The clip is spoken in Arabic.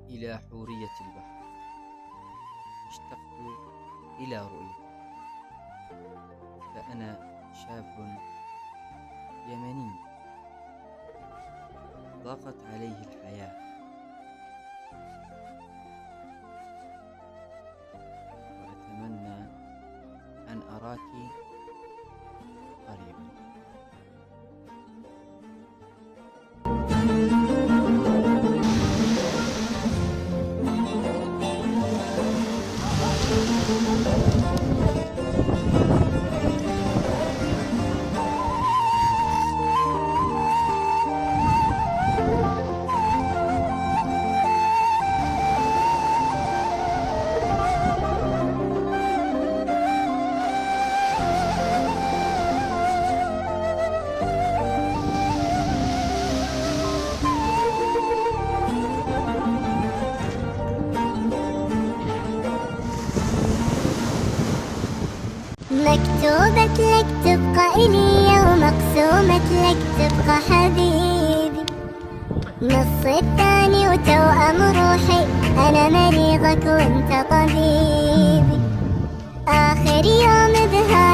إلى حورية البحر اشتقت إلى رؤيته، فأنا شاب يمني ضاقت عليه الحياة، وأتمنى أن أراك قريبا. مكتوبة لك تبقى إلي، ومقسومة لك تبقى حبيبي، نص الثاني وتوأم روحي، أنا مريضك وانت طبيبي، آخر يوم بها